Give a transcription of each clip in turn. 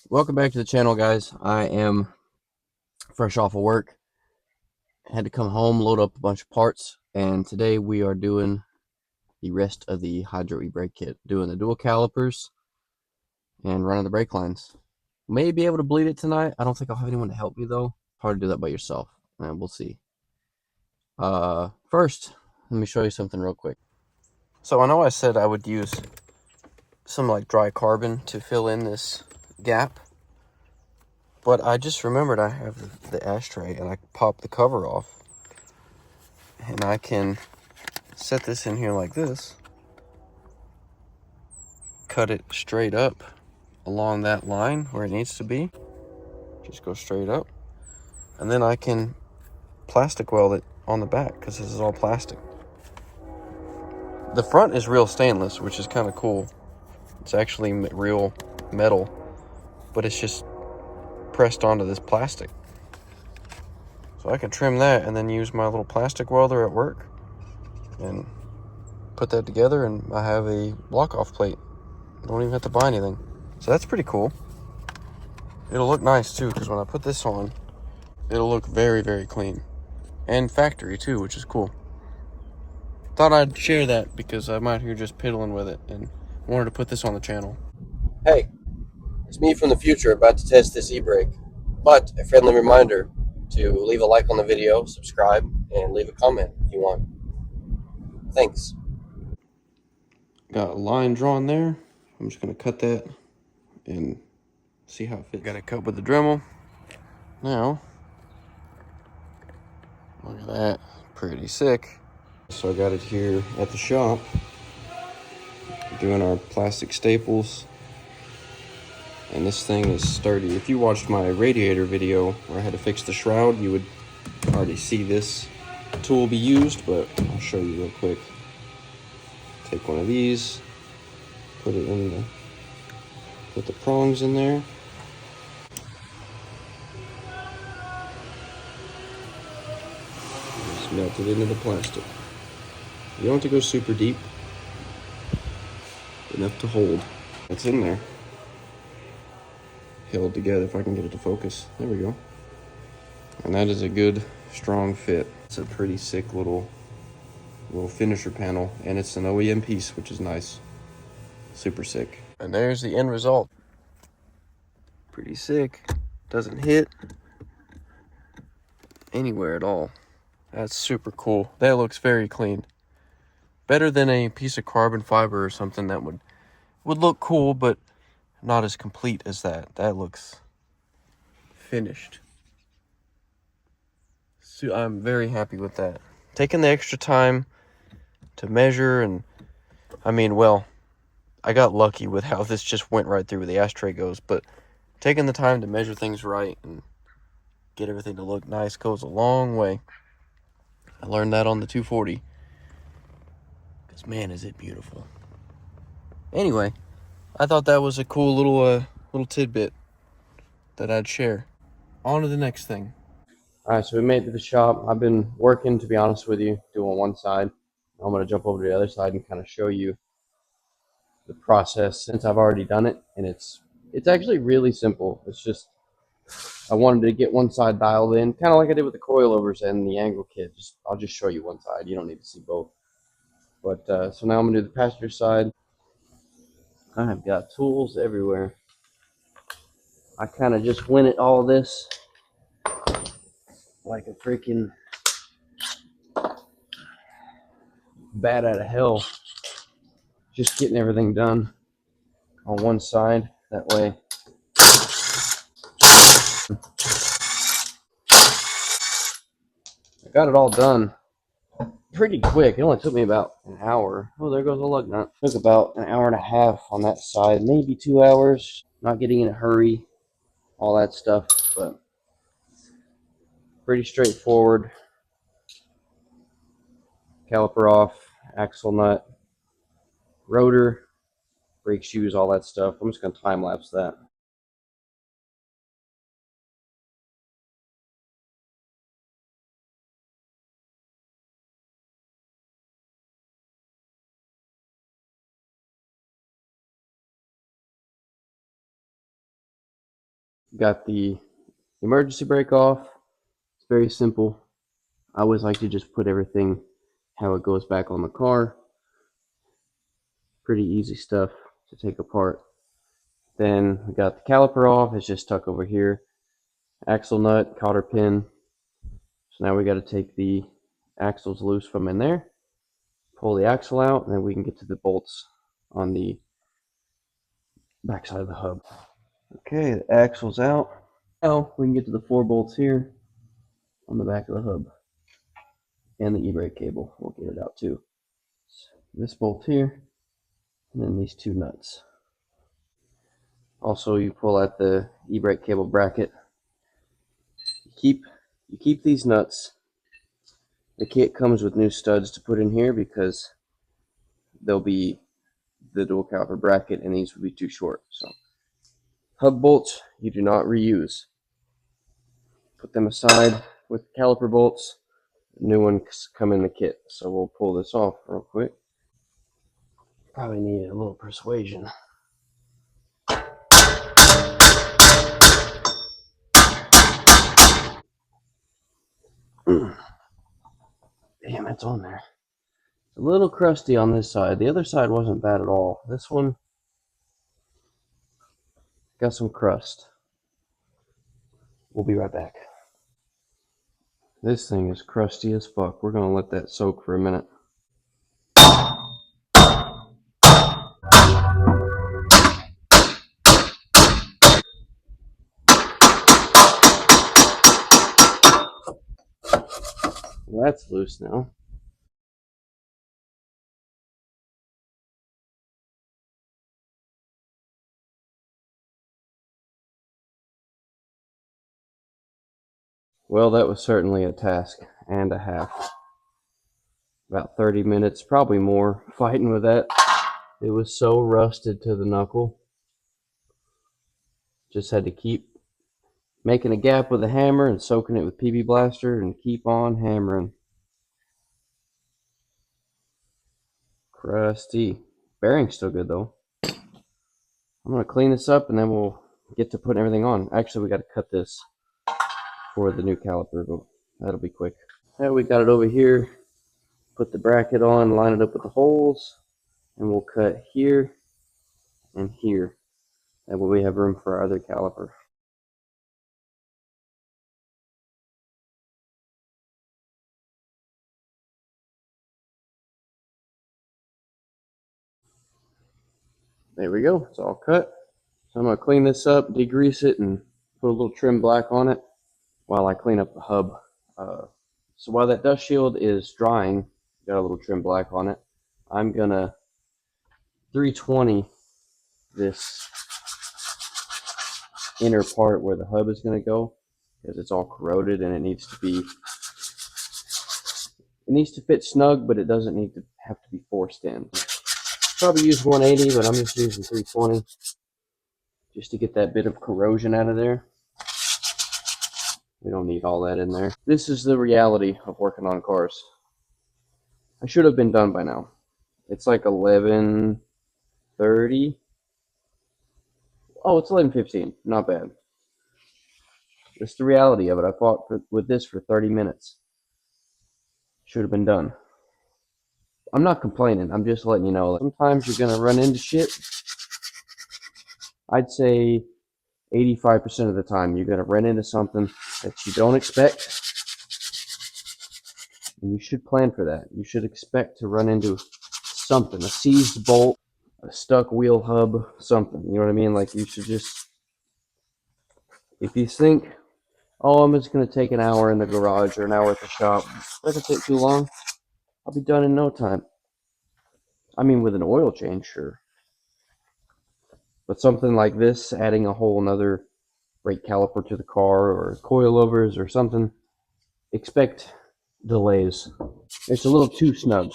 Welcome back to the channel, guys. I am fresh off of work. Had to come home, load up a bunch of parts, and today we are doing the rest of the hydro e-brake kit, doing the dual calipers and running the brake lines. May be able to bleed it tonight. I don't think I'll have anyone to help me though. Hard to do that by yourself, and we'll see. First, let me show you something real quick. So I know I said I would use some like dry carbon to fill in this gap. But I just remembered I have the ashtray, and I pop the cover off, and I can set this in here like this, cut it straight up along that line where it needs to be, just go straight up, and then I can plastic weld it on the back because this is all plastic. The front is real stainless, which is kind of cool. It's actually real metal, but it's just pressed onto this plastic. So I can trim that and then use my little plastic welder at work and put that together, and I have a block off plate. Don't even have to buy anything. So that's pretty cool. It'll look nice too, because when I put this on, it'll look very, very clean. And factory too, which is cool. Thought I'd share that because I'm out here just piddling with it and wanted to put this on the channel. Hey, it's me from the future about to test this e-brake. But a friendly reminder to leave a like on the video, subscribe, and leave a comment if you want. Thanks. Got a line drawn there. I'm just going to cut that and see how it fits. Got it cut with the Dremel. Now, look at that. Pretty sick. So I got it here at the shop, doing our plastic staples. And this thing is sturdy. If you watched my radiator video where I had to fix the shroud, you would already see this tool be used, but I'll show you real quick. Take one of these, put it in the, put the prongs in there. Just melt it into the plastic. You don't have to go super deep, enough to hold. It's in there. Held together, if I can get it to focus. There we go. And that is a good, strong fit. It's a pretty sick little finisher panel, and it's an OEM piece, which is nice. Super sick. And there's the end result. Pretty sick. Doesn't hit anywhere at all. That's super cool. That looks very clean. Better than a piece of carbon fiber or something that would look cool, but not as complete as that. That looks finished. So I'm very happy with that. Taking the extra time to measure, and I mean, well, I got lucky with how this just went right through where the ashtray goes, but taking the time to measure things right and get everything to look nice goes a long way. I learned that on the 240. Because, man, is it beautiful. Anyway, I thought that was a cool little tidbit that I'd share. On to the next thing. All right, so we made it to the shop. I've been working, to be honest with you, doing one side. I'm going to jump over to the other side and kind of show you the process since I've already done it. And it's actually really simple. It's just I wanted to get one side dialed in, kind of like I did with the coilovers and the angle kit. I'll just show you one side. You don't need to see both. But so now I'm going to do the passenger side. I've got tools everywhere. I kind of just went at all this like a freaking bat out of hell. Just getting everything done on one side. That way I got it all done pretty quick. It only took me about an hour. Oh, there goes the lug nut. It took about an hour and a half on that side, maybe 2 hours. Not getting in a hurry, all that stuff, but pretty straightforward. Caliper off, axle nut, rotor, brake shoes, all that stuff. I'm just going to time lapse that. Got the emergency brake off. It's very simple. I always like to just put everything how it goes back on the car. Pretty easy stuff to take apart. Then we got the caliper off. It's just stuck over here. Axle nut, cotter pin. So now we got to take the axles loose from in there, pull the axle out, and then we can get to the bolts on the backside of the hub. Okay, the axle's out. Now we can get to the 4 bolts here on the back of the hub. And the e-brake cable. We'll get it out too. So this bolt here, and then these 2 nuts. Also, you pull out the e-brake cable bracket. You keep these nuts. The kit comes with new studs to put in here because they'll be the dual caliper bracket, and these would be too short. So hub bolts you do not reuse. Put them aside with caliper bolts. New ones come in the kit. So we'll pull this off real quick. Probably need a little persuasion. Damn, it's on there. It's a little crusty on this side. The other side wasn't bad at all. This one got some crust. We'll be right back. This thing is crusty as fuck. We're gonna let that soak for a minute. Well, that's loose now. Well, that was certainly a task and a half. About 30 minutes, probably more, fighting with that. It was so rusted to the knuckle. Just had to keep making a gap with a hammer and soaking it with PB Blaster and keep on hammering. Crusty. Bearing's still good though. I'm going to clean this up and then we'll get to putting everything on. Actually, we got to cut this for the new caliper, but that'll be quick. Yeah, we got it over here. Put the bracket on, line it up with the holes, and we'll cut here and here. That way we have room for our other caliper. There we go, it's all cut. So I'm going to clean this up, degrease it, and put a little trim black on it while I clean up the hub. So while that dust shield is drying, got a little trim black on it, I'm going to 320 this inner part where the hub is going to go because it's all corroded and it needs to fit snug, but it doesn't need to have to be forced in. Probably use 180, but I'm just using 320 just to get that bit of corrosion out of there. We don't need all that in there. This is the reality of working on cars. I should have been done by now. It's like 11:30. Oh, it's 11:15. Not bad. It's the reality of it. I fought with this for 30 minutes. Should have been done. I'm not complaining. I'm just letting you know. Sometimes you're going to run into shit. I'd say 85% of the time you're going to run into something that you don't expect. And you should plan for that. You should expect to run into something. A seized bolt, a stuck wheel hub, something. You know what I mean? Like you should just... If you think, oh, I'm just going to take an hour in the garage or an hour at the shop. That doesn't take too long. I'll be done in no time. I mean, with an oil change, sure. But something like this, adding a whole nother brake caliper to the car or coilovers or something, expect delays. It's a little too snug.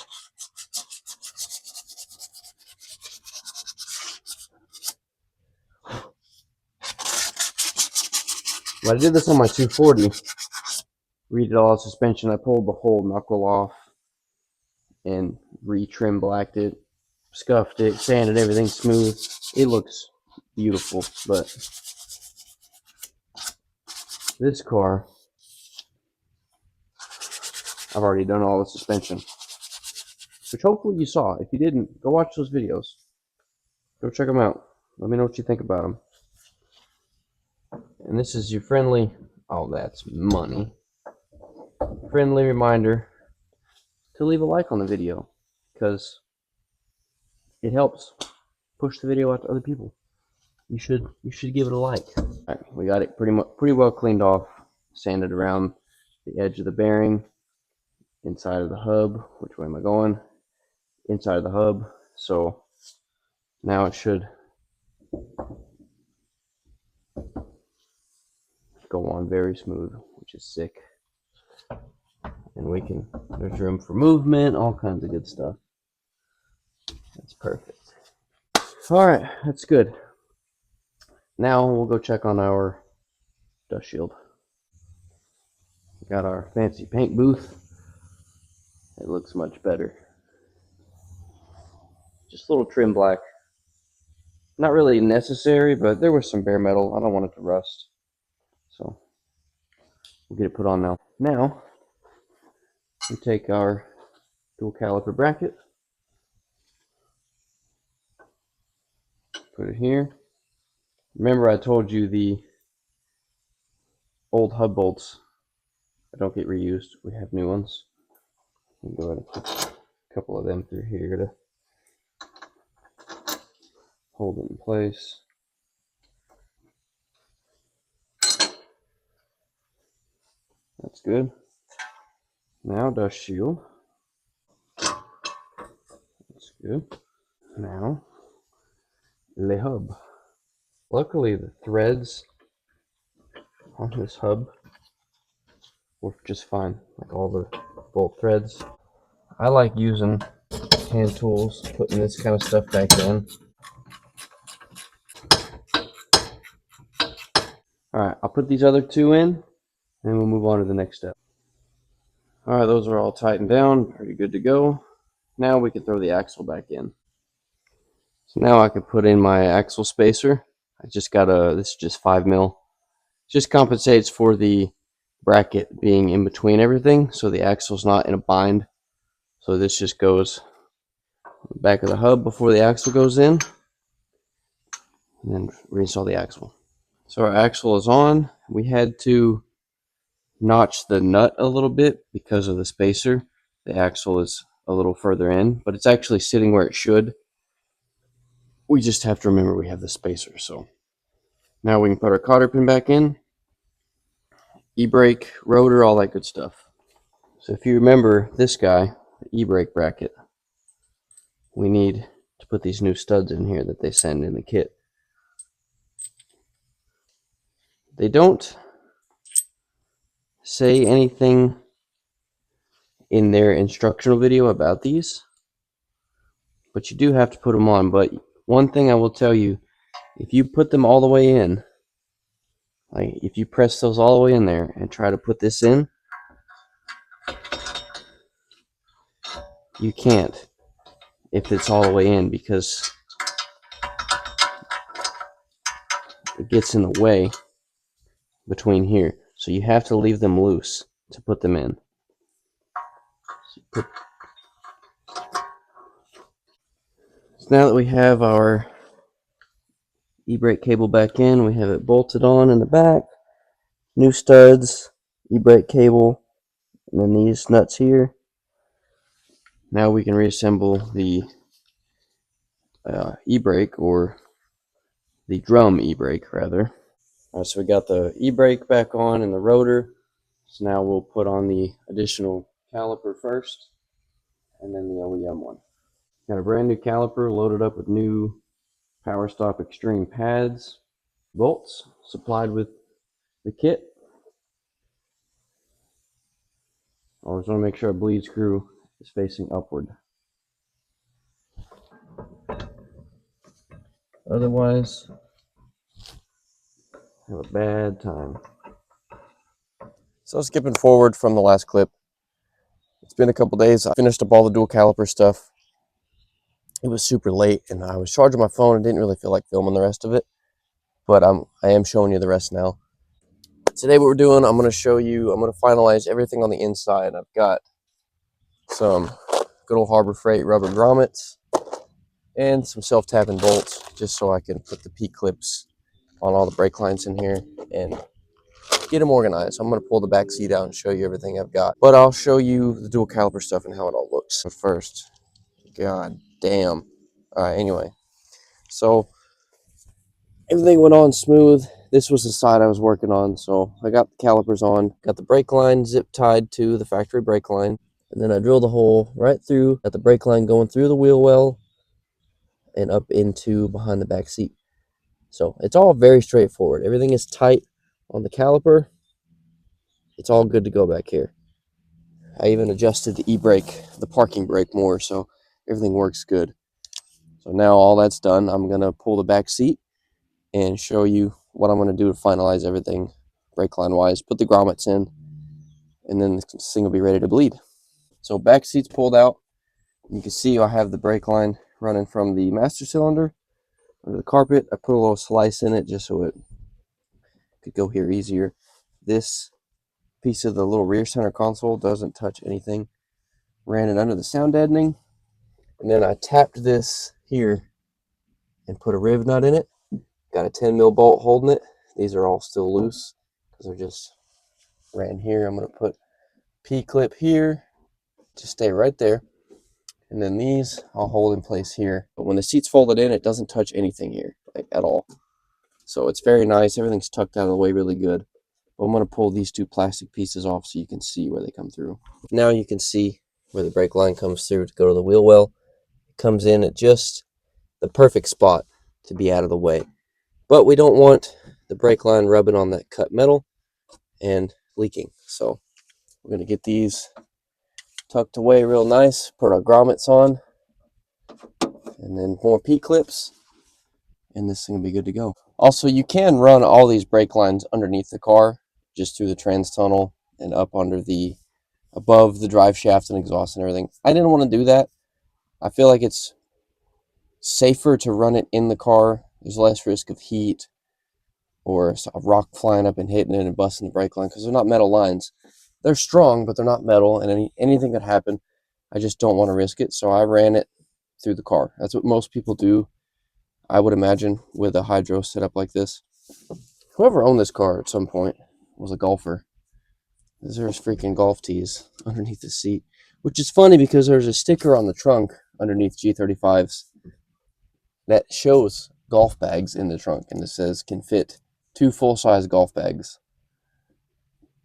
When I did this on my 240, redid all the suspension, I pulled the whole knuckle off and re-trim blacked it, scuffed it, sanded everything smooth. It looks beautiful, but This car, I've already done all the suspension, which hopefully you saw. If you didn't, go watch those videos. Go check them out. Let me know what you think about them. And this is your friendly, oh, that's money, friendly reminder to leave a like on the video, because it helps push the video out to other people. You should give it a like. All right, we got it pretty well cleaned off, sanded around the edge of the bearing, inside of the hub. Which way am I going? Inside of the hub. So now it should go on very smooth, which is sick. And there's room for movement, all kinds of good stuff. That's perfect. All right, that's good. Now we'll go check on our dust shield. We got our fancy paint booth. It looks much better. Just a little trim black. Not really necessary, but there was some bare metal. I don't want it to rust. So we'll get it put on now. Now we take our dual caliper bracket, put it here. Remember I told you the old hub bolts don't get reused. We have new ones. We'll go ahead and put a couple of them through here to hold it in place. That's good. Now dust shield. That's good. Now le hub. Luckily the threads on this hub work just fine, like all the bolt threads. I like using hand tools, putting this kind of stuff back in. Alright, I'll put these other two in, and we'll move on to the next step. Alright, those are all tightened down, pretty good to go. Now we can throw the axle back in. So now I can put in my axle spacer. I just got this is just 5 mil. Just compensates for the bracket being in between everything, so the axle's not in a bind. So this just goes back of the hub before the axle goes in, and then reinstall the axle. So our axle is on. We had to notch the nut a little bit because of the spacer. The axle is a little further in, but it's actually sitting where it should. We just have to remember we have the spacer. So now we can put our cotter pin back in, e-brake, rotor, all that good stuff. So if you remember this guy, the e-brake bracket, we need to put these new studs in here that they send in the kit. They don't say anything in their instructional video about these, but you do have to put them on. But one thing I will tell you, if you put them all the way in, like if you press those all the way in there and try to put this in, you can't if it's all the way in, because it gets in the way between here. So you have to leave them loose to put them in. So now that we have our e-brake cable back in, we have it bolted on in the back, new studs, e-brake cable, and then these nuts here. Now we can reassemble the e-brake, or the drum e-brake rather. Alright, so we got the e-brake back on and the rotor. So now we'll put on the additional caliper first, and then the OEM one. Got a brand new caliper loaded up with new Power Stop Extreme pads, bolts supplied with the kit. Always want to make sure our bleed screw is facing upward. Otherwise, have a bad time. So skipping forward from the last clip, it's been a couple days. I finished up all the dual caliper stuff. It was super late, and I was charging my phone and didn't really feel like filming the rest of it. But I am showing you the rest now. Today what we're doing, I'm going to show you, I'm going to finalize everything on the inside. I've got some good old Harbor Freight rubber grommets and some self-tapping bolts just so I can put the P-clips on all the brake lines in here and get them organized. I'm going to pull the back seat out and show you everything I've got. But I'll show you the dual caliper stuff and how it all looks. But first, god damn. Alright, anyway. So, everything went on smooth. This was the side I was working on, so I got the calipers on, got the brake line zip tied to the factory brake line, and then I drilled a hole right through, got the brake line going through the wheel well and up into behind the back seat. So it's all very straightforward. Everything is tight on the caliper. It's all good to go back here. I even adjusted the e-brake, the parking brake more, so everything works good. So now all that's done, I'm going to pull the back seat and show you what I'm going to do to finalize everything brake line wise, put the grommets in, and then this thing will be ready to bleed. So back seat's pulled out. You can see I have the brake line running from the master cylinder under the carpet. I put a little slice in it just so it could go here easier. This piece of the little rear center console doesn't touch anything. Ran it under the sound deadening, and then I tapped this here and put a riv nut in it. Got a 10 mil bolt holding it. These are all still loose because they're just ran here. I'm going to put P-clip here to stay right there. And then these I'll hold in place here. But when the seat's folded in, it doesn't touch anything here, like at all. So it's very nice. Everything's tucked out of the way really good. But I'm going to pull these two plastic pieces off so you can see where they come through. Now you can see where the brake line comes through to go to the wheel well. It comes in at just the perfect spot to be out of the way. But we don't want the brake line rubbing on that cut metal and leaking. So we're going to get these tucked away real nice, put our grommets on, and then more P-clips, and this thing will be good to go. Also, you can run all these brake lines underneath the car, just through the trans tunnel and up under the, above the drive shaft and exhaust and everything. I didn't want to do that. I feel like it's safer to run it in the car. There's less risk of heat or a rock flying up and hitting it and busting the brake line because they're not metal lines. They're strong, but they're not metal, and anything could happen. I just don't want to risk it, so I ran it through the car. That's what most people do, I would imagine, with a hydro setup like this. Whoever owned this car at some point was a golfer. There's freaking golf tees underneath the seat, which is funny because there's a sticker on the trunk underneath G35s that shows golf bags in the trunk, and it says can fit 2 full-size golf bags.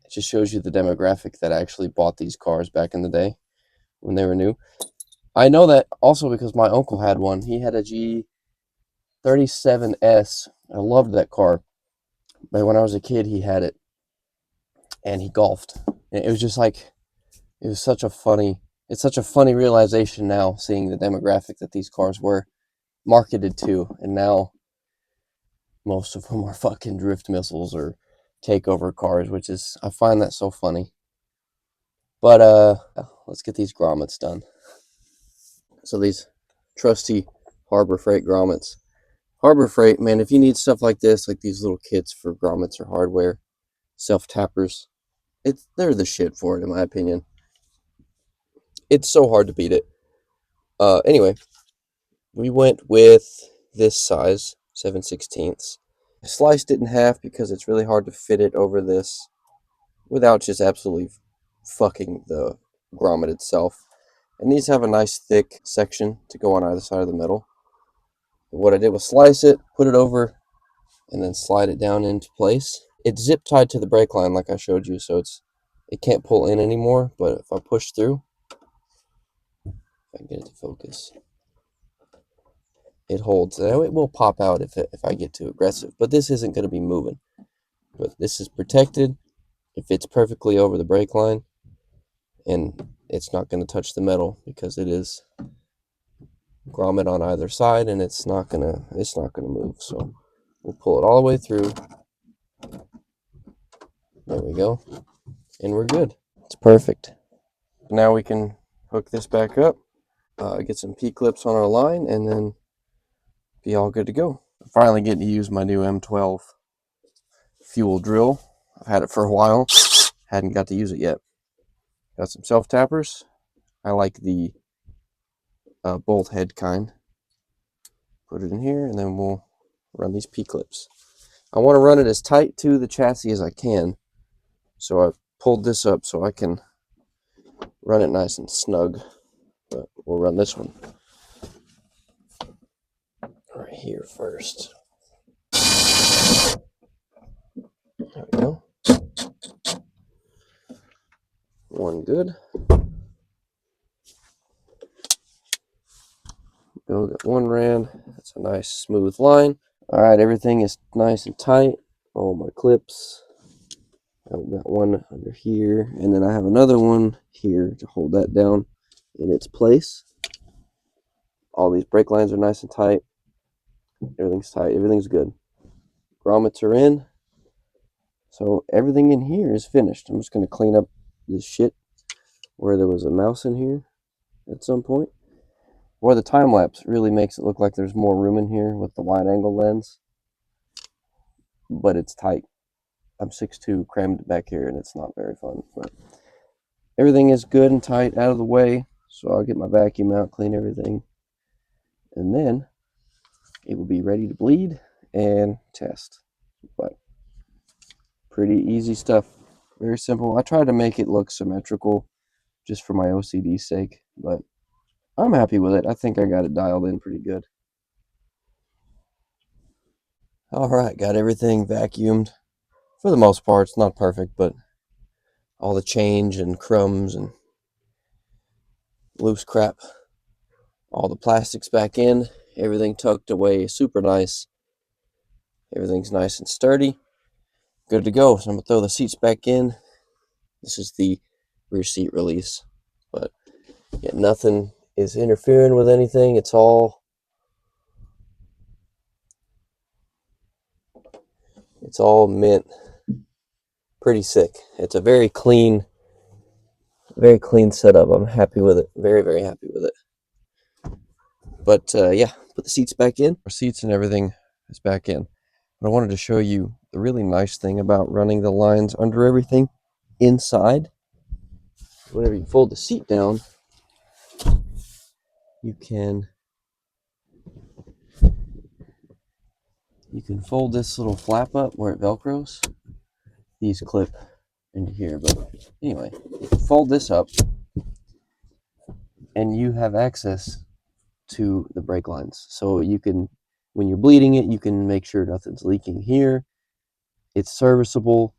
It just shows you the demographic that actually bought these cars back in the day when they were new. I know that also because my uncle had one. He had a G37S. I loved that car. But when I was a kid, he had it. And he golfed. And it was just like, it was such a funny, it's such a funny realization now, seeing the demographic that these cars were marketed to. And now most of them are fucking drift missiles or takeover cars, which is, I find that so funny. But let's get these grommets done. So these trusty Harbor Freight grommets. Harbor Freight, man, if you need stuff like this, like these little kits for grommets or hardware, self-tappers, they're the shit for it, in my opinion. It's so hard to beat it. Anyway, we went with this size, 7/16. I sliced it in half because it's really hard to fit it over this without just absolutely fucking the grommet itself. And these have a nice thick section to go on either side of the middle. And what I did was slice it, put it over, and then slide it down into place. It's zip tied to the brake line like I showed you, so it can't pull in anymore. But if I push through, if I can get it to focus, it holds. Now it will pop out if I get too aggressive, but this isn't going to be moving. But this is protected. It fits perfectly over the brake line, and it's not going to touch the metal because it is grommet on either side, and it's not gonna move. So we'll pull it all the way through. There we go, and we're good. It's perfect. Now we can hook this back up, get some P-clips on our line, and then be all good to go. I'm finally getting to use my new M12 fuel drill. I've had it for a while. Hadn't got to use it yet. Got some self-tappers. I like the bolt head kind. Put it in here, and then we'll run these P-clips. I want to run it as tight to the chassis as I can. So I've pulled this up so I can run it nice and snug. But we'll run this one right here first. There we go. One good. Go, got one ran. That's a nice smooth line. All right, everything is nice and tight. All my clips. I've got one under here, and then I have another one here to hold that down in its place. All these brake lines are nice and tight. Everything's tight. Everything's good. Grommets are in. So everything in here is finished. I'm just going to clean up this shit where there was a mouse in here at some point. Or the time lapse really makes it look like there's more room in here with the wide angle lens. But it's tight. I'm 6'2", crammed back here, and it's not very fun. But everything is good and tight, out of the way. So I'll get my vacuum out, clean everything. And then it will be ready to bleed and test. But pretty easy stuff. Very simple. I tried to make it look symmetrical just for my OCD's sake, but I'm happy with it. I think I got it dialed in pretty good. All right, got everything vacuumed. For the most part, it's not perfect, but all the change and crumbs and loose crap, all the plastics back in, everything tucked away super nice. Everything's nice and sturdy. Good to go. So I'm going to throw the seats back in. This is the rear seat release, but yeah, nothing is interfering with anything. It's all mint. Pretty sick. It's a very clean setup. I'm happy with it. Very, very happy with it. But yeah, put the seats back in. Our seats and everything is back in. But I wanted to show you the really nice thing about running the lines under everything inside. Whenever you fold the seat down, you can fold this little flap up where it velcros. These clip into here, but anyway, fold this up and you have access to the brake lines. So you can, when you're bleeding it, you can make sure nothing's leaking here. It's serviceable.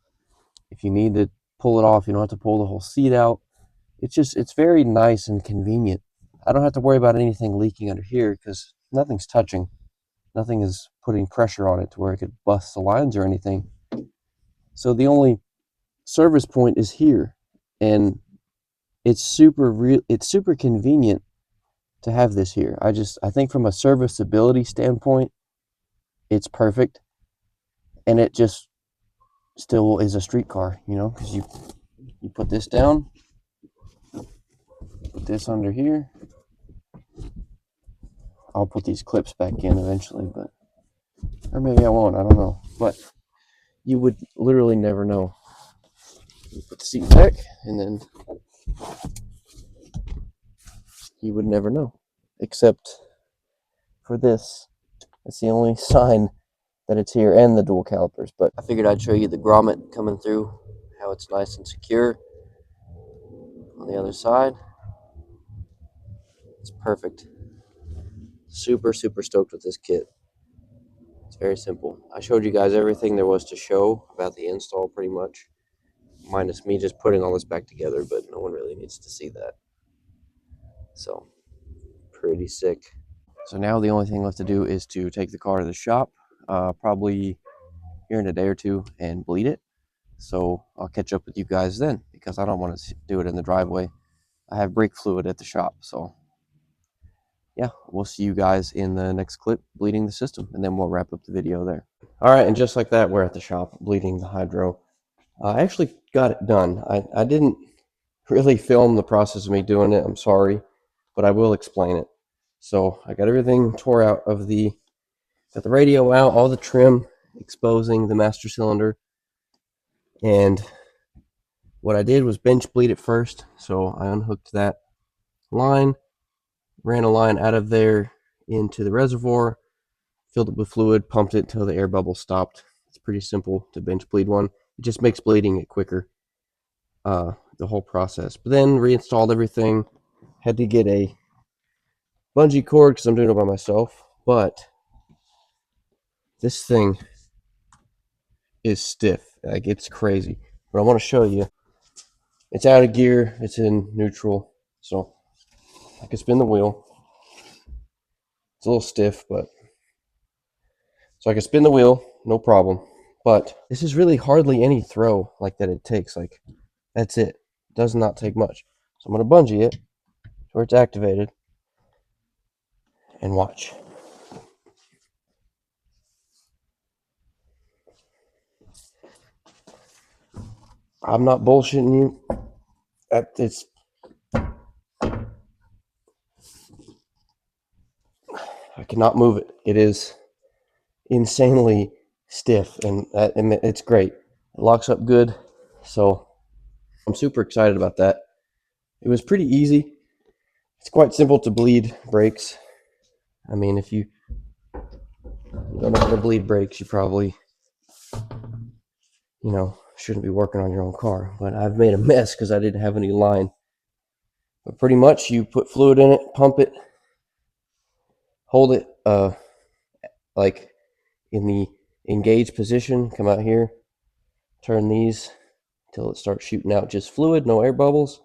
If you need to pull it off, you don't have to pull the whole seat out. It's very nice and convenient. I don't have to worry about anything leaking under here because nothing's touching. Nothing is putting pressure on it to where it could bust the lines or anything. So the only service point is here, and it's super convenient to have this here. I think from a serviceability standpoint, it's perfect, and it just still is a street car, you know, because you put this down, put this under here. I'll put these clips back in eventually, or maybe I won't, I don't know, but you would literally never know. You put the seat back, and then you would never know, except for this. It's the only sign that it's here, and the dual calipers. But I figured I'd show you the grommet coming through, how it's nice and secure on the other side. It's perfect. Super stoked with this kit. It's very simple. I showed you guys everything there was to show about the install pretty much, minus me just putting all this back together, but no one really needs to see that. So pretty sick. So now the only thing left to do is to take the car to the shop, probably here in a day or two, and bleed it. So I'll catch up with you guys then, because I don't want to do it in the driveway. I have brake fluid at the shop, so yeah, we'll see you guys in the next clip bleeding the system, and then we'll wrap up the video there. All right, and just like that, we're at the shop bleeding the hydro. I actually got it done. I didn't really film the process of me doing it. I'm sorry, but I will explain it. So I got everything tore out of got the radio out, all the trim, exposing the master cylinder. And what I did was bench bleed it first. So I unhooked that line, ran a line out of there into the reservoir, filled it with fluid, pumped it until the air bubble stopped. It's pretty simple to bench bleed one. It just makes bleeding it quicker, the whole process. But then reinstalled everything. Had to get a bungee cord because I'm doing it by myself. But this thing is stiff. Like, it's crazy. But I want to show you. It's out of gear. It's in neutral. So I can spin the wheel. It's a little stiff, but so I can spin the wheel, no problem. But this is really hardly any throw like that it takes. Like, that's it. It does not take much. So I'm going to bungee it where it's activated and watch. I'm not bullshitting you. It's I cannot move it. It is insanely stiff, and it's great. It locks up good, so I'm super excited about that. It was pretty easy. It's quite simple to bleed brakes. I mean, if you don't know how to bleed brakes, you probably, shouldn't be working on your own car. But I've made a mess because I didn't have any line. But pretty much, you put fluid in it, pump it, hold it, like in the engaged position. Come out here, turn these until it starts shooting out just fluid, no air bubbles,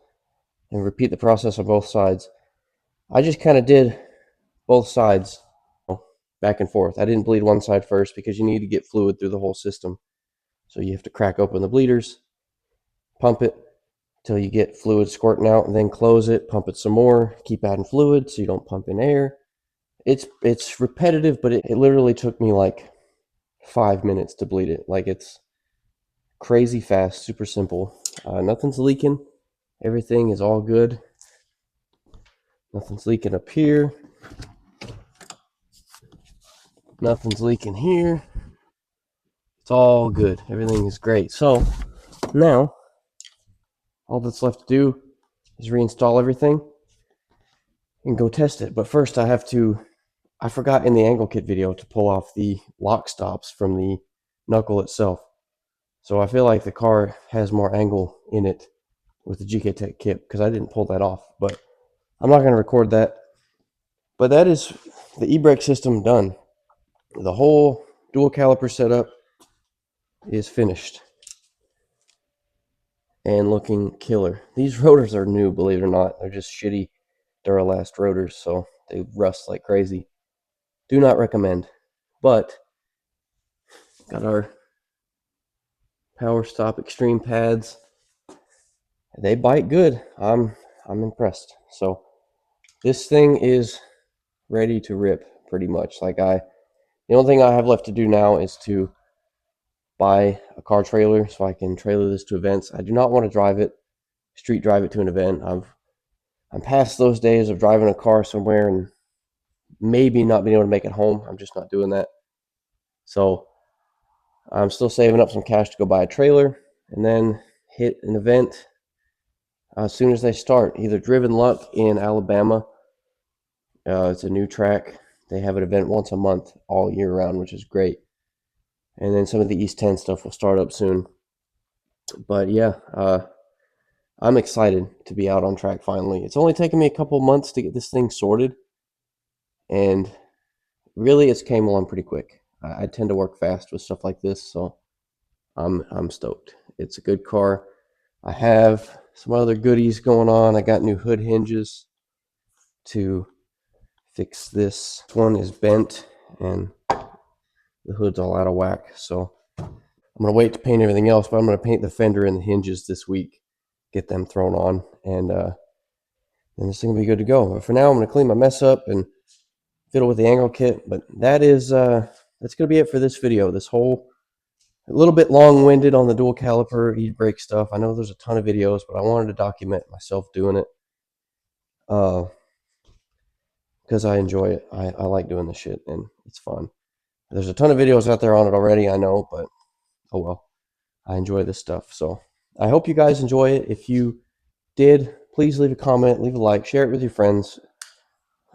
and repeat the process on both sides. I just kind of did both sides back and forth. I didn't bleed one side first because you need to get fluid through the whole system. So you have to crack open the bleeders, pump it till you get fluid squirting out, and then close it, pump it some more, keep adding fluid so you don't pump in air. It's repetitive, but it literally took me like 5 minutes to bleed it. Like, it's crazy fast, super simple. Nothing's leaking. Everything is all good. Nothing's leaking up here. Nothing's leaking here. It's all good. Everything is great. So now all that's left to do is reinstall everything and go test it. But first I forgot in the angle kit video to pull off the lock stops from the knuckle itself. So I feel like the car has more angle in it with the Gktech kit because I didn't pull that off. But I'm not going to record that. But that is the e-brake system done. The whole dual caliper setup is finished and looking killer. These rotors are new, believe it or not. They're just shitty Duralast rotors, so they rust like crazy. Do not recommend. But got our Power Stop Extreme pads. They bite good. I'm impressed. So this thing is ready to rip pretty much. The only thing I have left to do now is to buy a car trailer so I can trailer this to events. I do not want to drive it, street drive it to an event. I'm past those days of driving a car somewhere and maybe not being able to make it home. I'm just not doing that. So I'm still saving up some cash to go buy a trailer and then hit an event as soon as they start. Either Driven Luck in Alabama. It's a new track. They have an event once a month all year round, which is great. And then some of the East 10 stuff will start up soon. But yeah, I'm excited to be out on track finally. It's only taken me a couple months to get this thing sorted. And really, it's came along pretty quick. I tend to work fast with stuff like this, so I'm stoked. It's a good car. I have some other goodies going on. I got new hood hinges to fix this. This one is bent and the hood's all out of whack, so I'm gonna wait to paint everything else, but I'm gonna paint the fender and the hinges this week, get them thrown on, and then this thing will be good to go. But for now, I'm gonna clean my mess up and fiddle with the angle kit. But that's gonna be it for this video. This whole a little bit long-winded on the dual caliper e-brake stuff. I know there's a ton of videos, but I wanted to document myself doing it because I enjoy it. I like doing this shit, and it's fun. There's a ton of videos out there on it already, I know, but oh well. I enjoy this stuff. So I hope you guys enjoy it. If you did, please leave a comment, leave a like, share it with your friends.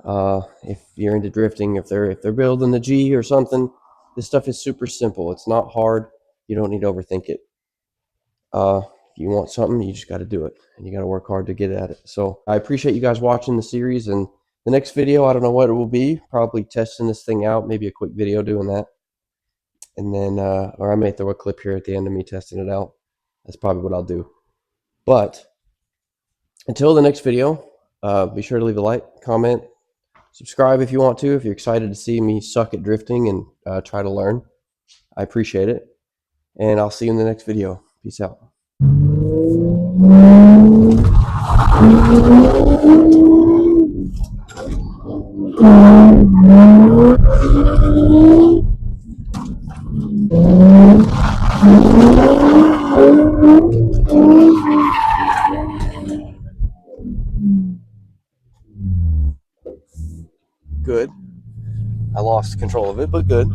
If you're into drifting, if they're building the G or something, this stuff is super simple. It's not hard. You don't need to overthink it. If you want something, you just got to do it, and you got to work hard to get at it. So I appreciate you guys watching the series, and the next video, I don't know what it will be. Probably testing this thing out, maybe a quick video doing that, and then or I may throw a clip here at the end of me testing it out. That's probably what I'll do. But until the next video, be sure to leave a like, comment, subscribe if you want to. If you're excited to see me suck at drifting and try to learn, I appreciate it. And I'll see you in the next video. Peace out. Good. I lost control of it, but good.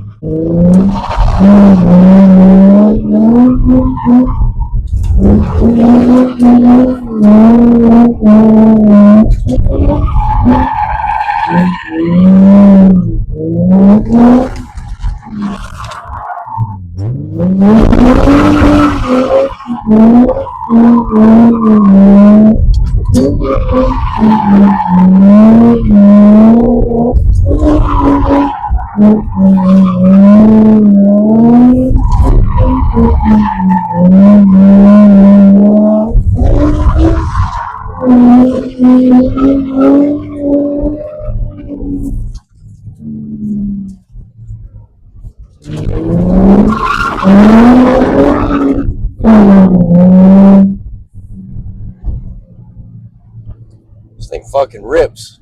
This thing fucking rips.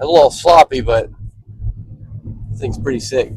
A little sloppy, but this thing's pretty sick.